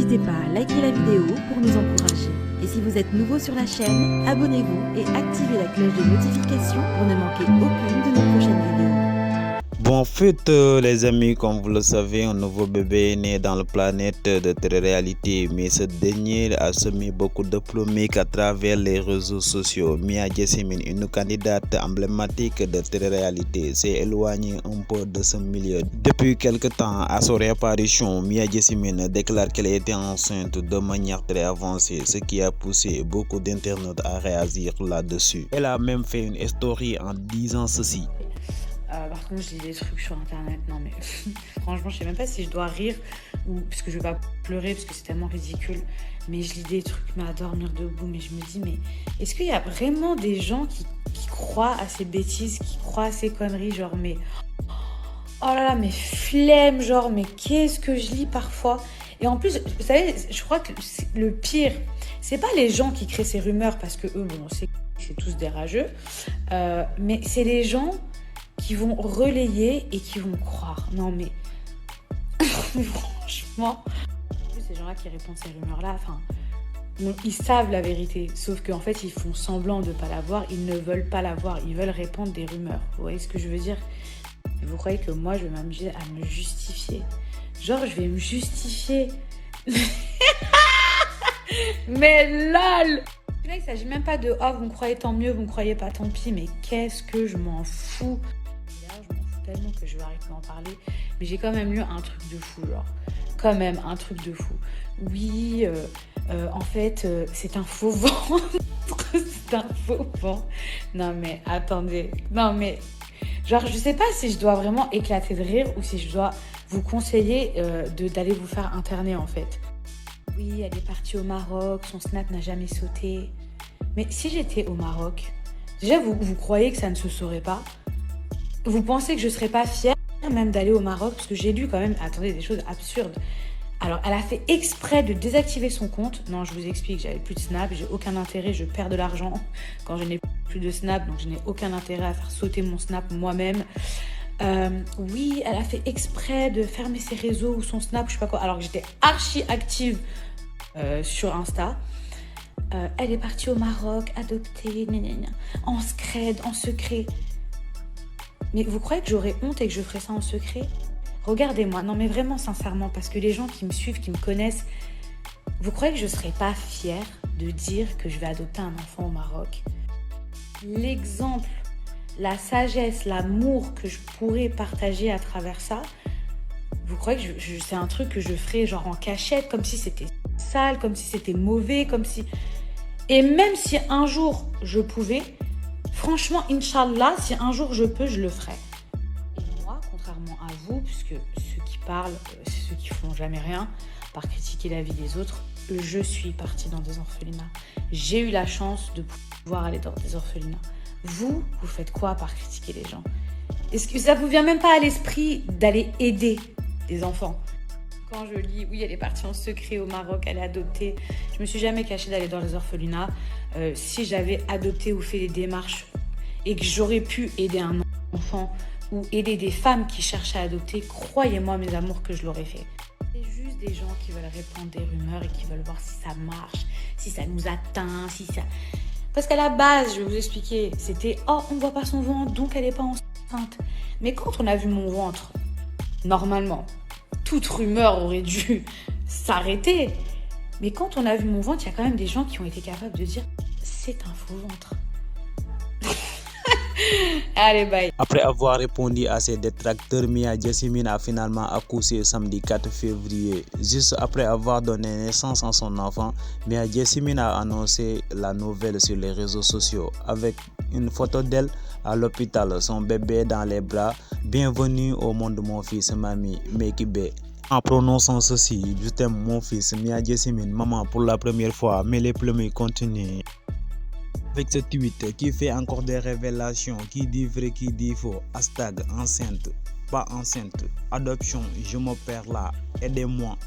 N'hésitez pas à liker la vidéo pour nous encourager. Et si vous êtes nouveau sur la chaîne, abonnez-vous et activez la cloche de notification pour ne manquer aucune de nos prochaines vidéos. Bon, en fait, les amis, comme vous le savez, un nouveau bébé est né dans la planète de télé-réalité, mais ce dernier a semé beaucoup de polémiques à travers les réseaux sociaux. Mia Jessimine, une candidate emblématique de télé-réalité, s'est éloignée un peu de ce milieu. Depuis quelque temps, à son réapparition, Mia Jessimine déclare qu'elle était enceinte de manière très avancée, ce qui a poussé beaucoup d'internautes à réagir là-dessus. Elle a même fait une story en disant ceci. Par contre, je lis des trucs sur internet. Non, mais franchement, je sais même pas si je dois rire ou parce que je vais pas pleurer parce que c'est tellement ridicule. Mais je lis des trucs, mais à dormir debout. Mais je me dis, mais est-ce qu'il y a vraiment des gens qui croient à ces bêtises, qui croient à ces conneries, genre, mais oh là là, mais flemme, genre, mais qu'est-ce que je lis parfois? Et en plus, vous savez, je crois que le pire, c'est pas les gens qui créent ces rumeurs parce que eux, bon, on sait que c'est tous des rageux, mais c'est les gens qui vont relayer et qui vont croire. Non mais franchement, ces gens-là qui répondent ces rumeurs-là, enfin, ils savent la vérité, sauf qu'en fait ils font semblant de ne pas la voir, ils ne veulent pas la voir, ils veulent répandre des rumeurs. Vous voyez ce que je veux dire? Et vous croyez que moi je vais m'amuser à me justifier? Genre je vais me justifier. Mais lol! Là, il ne s'agit même pas de « Oh, vous me croyez tant mieux, vous me croyez pas tant pis », mais qu'est-ce que je m'en fous. D'ailleurs, je m'en fous tellement que je vais arrêter d'en parler. Mais j'ai quand même lu un truc de fou, genre. Quand même, un truc de fou. Oui, en fait, c'est un faux vent. C'est un faux vent. Non, mais attendez. Non, mais genre, je sais pas si je dois vraiment éclater de rire ou si je dois vous conseiller d'aller vous faire interner, en fait. Oui, elle est partie au Maroc, son snap n'a jamais sauté. Mais si j'étais au Maroc, déjà vous croyez que ça ne se saurait pas? Vous pensez que je ne serais pas fière même d'aller au Maroc? Parce que j'ai lu quand même, attendez, des choses absurdes. Alors, elle a fait exprès de désactiver son compte. Non, je vous explique, j'avais plus de snap, j'ai aucun intérêt, je perds de l'argent quand je n'ai plus de snap, donc je n'ai aucun intérêt à faire sauter mon snap moi-même. Oui, elle a fait exprès de fermer ses réseaux ou son snap, je sais pas quoi, alors que j'étais archi active sur Insta. Elle est partie au Maroc, adoptée, en scred, en secret. Mais vous croyez que j'aurais honte et que je ferais ça en secret? Regardez-moi, non mais vraiment sincèrement, parce que les gens qui me suivent, qui me connaissent, vous croyez que je ne serais pas fière de dire que je vais adopter un enfant au Maroc? L'exemple, la sagesse, l'amour que je pourrais partager à travers ça, vous croyez que c'est un truc que je ferais genre en cachette, comme si c'était sale, comme si c'était mauvais, comme si... Et même si un jour je pouvais, franchement, Inch'Allah, si un jour je peux, je le ferai. Et moi, contrairement à vous, puisque ceux qui parlent, c'est ceux qui font jamais rien, par critiquer la vie des autres, je suis partie dans des orphelinats. J'ai eu la chance de pouvoir aller dans des orphelinats. Vous faites quoi par critiquer les gens? Est-ce que ça vous vient même pas à l'esprit d'aller aider des enfants? Quand je lis, oui, elle est partie en secret au Maroc, elle est adoptée. Je me suis jamais cachée d'aller dans les orphelinats. Si j'avais adopté ou fait des démarches et que j'aurais pu aider un enfant ou aider des femmes qui cherchent à adopter, croyez-moi, mes amours, que je l'aurais fait. C'est juste des gens qui veulent répandre des rumeurs et qui veulent voir si ça marche, si ça nous atteint, si ça... Parce qu'à la base, je vais vous expliquer, c'était « Oh, on ne voit pas son ventre, donc elle n'est pas enceinte. » Mais quand on a vu mon ventre, normalement, toute rumeur aurait dû s'arrêter. Mais quand on a vu mon ventre, il y a quand même des gens qui ont été capables de dire « C'est un faux ventre. » Allez, bye. Après avoir répondu à ses détracteurs, Mia Jessimine a finalement accouché samedi 4 février. Juste après avoir donné naissance à son enfant, Mia Jessimine a annoncé la nouvelle sur les réseaux sociaux avec une photo d'elle à l'hôpital, son bébé dans les bras. Bienvenue au monde mon fils, mamie, Mekibe. En prononçant ceci, je t'aime mon fils, Mia Jessimine, maman pour la première fois, mais les polémiques continuent. Avec ce tweet qui fait encore des révélations, qui dit vrai, qui dit faux, hashtag enceinte, pas enceinte, adoption, je me perds là, aidez-moi,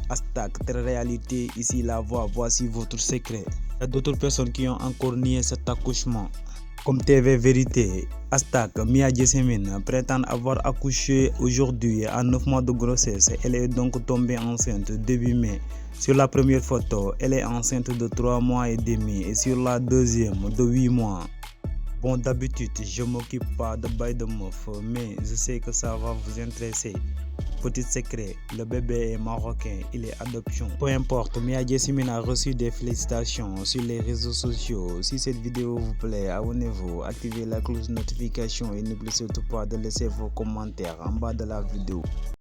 hashtag télé-réalité, ici la voix, voici votre secret. Il y a d'autres personnes qui ont encore nié cet accouchement. Comme TV Vérité, hashtag Mia Jessamine prétend avoir accouché aujourd'hui à 9 mois de grossesse. Elle est donc tombée enceinte début mai. Sur la première photo, elle est enceinte de 3 mois et demi et sur la deuxième de 8 mois. Bon, d'habitude, je m'occupe pas de bail de meuf, mais je sais que ça va vous intéresser. Petit secret, le bébé est marocain, il est adoption. Peu importe, Mia Jessamine a reçu des félicitations sur les réseaux sociaux. Si cette vidéo vous plaît, abonnez-vous, activez la cloche de notification et n'oubliez surtout pas de laisser vos commentaires en bas de la vidéo.